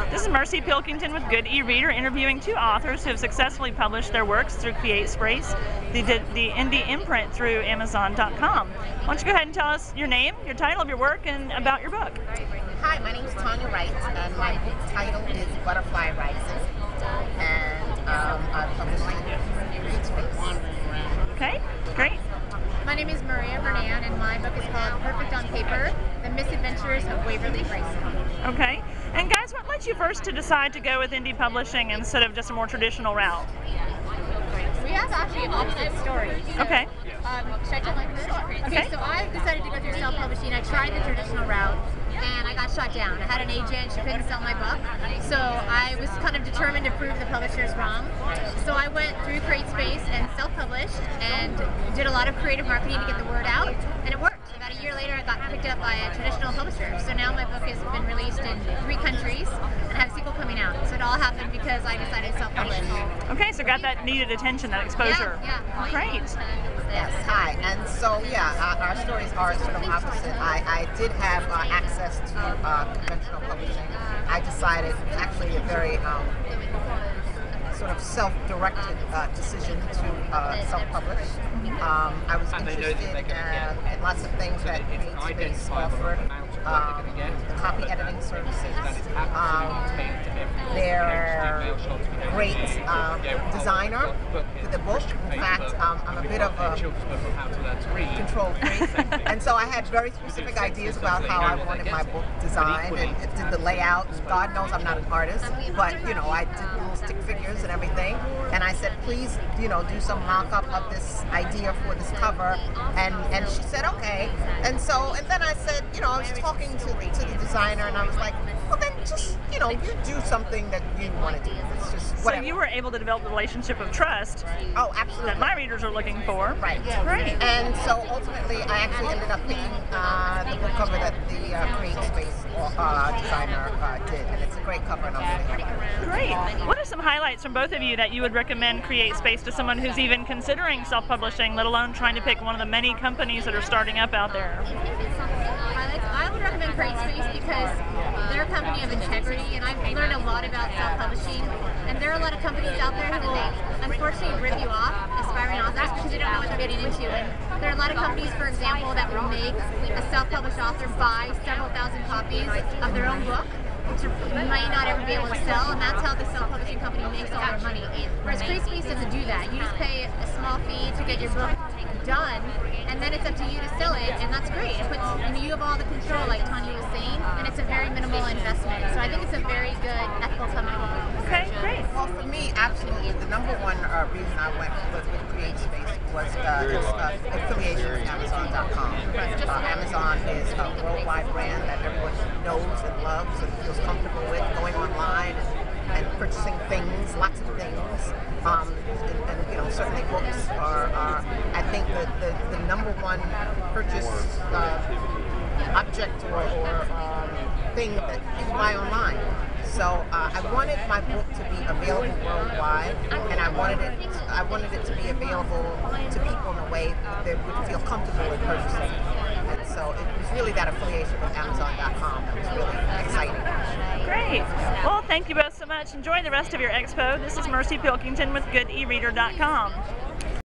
This is Mercy Pilkington with Good E-Reader, interviewing two authors who have successfully published their works through CreateSpace, the indie imprint through Amazon.com. Why don't you go ahead and tell us your name, your title of your work, and about your book. Hi, my name is Tanya Wright, and my book title is Butterfly Rising, and I published it in CreateSpace. Okay, great. My name is Maria Bernan, and my book is called Perfect on Paper, The Misadventures of Waverly Grace. Okay, and guys, what led you first to decide to go with indie publishing instead of just a more traditional route? We have actually opposite stories. So, Okay. Should I tell my first? Okay. So I decided to go through self-publishing. I tried the traditional route, and I got shot down. I had an agent, she couldn't sell my book, so I was kind of determined to prove the publishers wrong. So I went through CreateSpace and self-published, and did a lot of creative marketing to get the word out, and it worked. About a year later, I got picked up by a traditional publisher. So now my book has been released in 3 countries, and I have a sequel coming out. So it all happened because I decided to self-publish. Okay, so got that needed attention, that exposure. Yeah. Great. Yes, hi. And so, our stories are sort of opposite. I did have access to conventional publishing. I decided, actually a very sort of self-directed decision to self-publish. I was interested in lots of things that CreateSpace offered. Copy editing services. They're great designer for the book. In fact, I'm a bit of a control freak, and so I had very specific ideas about how I wanted my book designed, and did the layout. God knows I'm not an artist, but I did little stick figures and everything. And I said, please, do some mock-up of this idea for this cover, and she said, okay. And then I said, I was talking to the designer, and I was like, well, then just, you do something that you want to do. It's just whatever. So you were able to develop the relationship of trust. Oh, absolutely. That my readers are looking for. Right. Great. And so ultimately, I actually ended up picking the book cover that the CreateSpace designer did, and it's a great cover, and I'm really happy. Great. What are some highlights from both of you that you would recommend CreateSpace to someone who's even considering self-publishing, let alone trying to pick one of the many companies that are starting up out there? I would recommend CreateSpace because they're a company of integrity, and I've learned a lot about self-publishing. And there are a lot of companies out there who will unfortunately rip you off, aspiring authors, because they don't know what they're getting into. And there are a lot of companies, for example, that will make a self-published author buy several thousand copies of their own book, which might not ever be able to sell, and that's how the self-publishing company makes all their money. Whereas CreateSpace doesn't do that. You just pay a small fee to get your book done, and then it's up to you to sell it, and that's great. You have all the control, like Tanya was saying, and it's a very minimal investment. So I think it's a very good ethical company. Okay, great. Well, for me, absolutely, the number one reason I went with CreateSpace was its affiliation with Amazon.com. Amazon is a worldwide brand that everyone knows and loves and feels comfortable with, going online and purchasing things, lots of things. And certainly books are I think the number one purchase object or thing that you buy online. So I wanted my book to be available worldwide, and I wanted it to be available to people in a way that they would feel comfortable in purchasing. And so it was really that affiliation with Amazon.com that was really exciting. Great. Well, thank you both so much. Enjoy the rest of your expo. This is Mercy Pilkington with GoodEReader.com.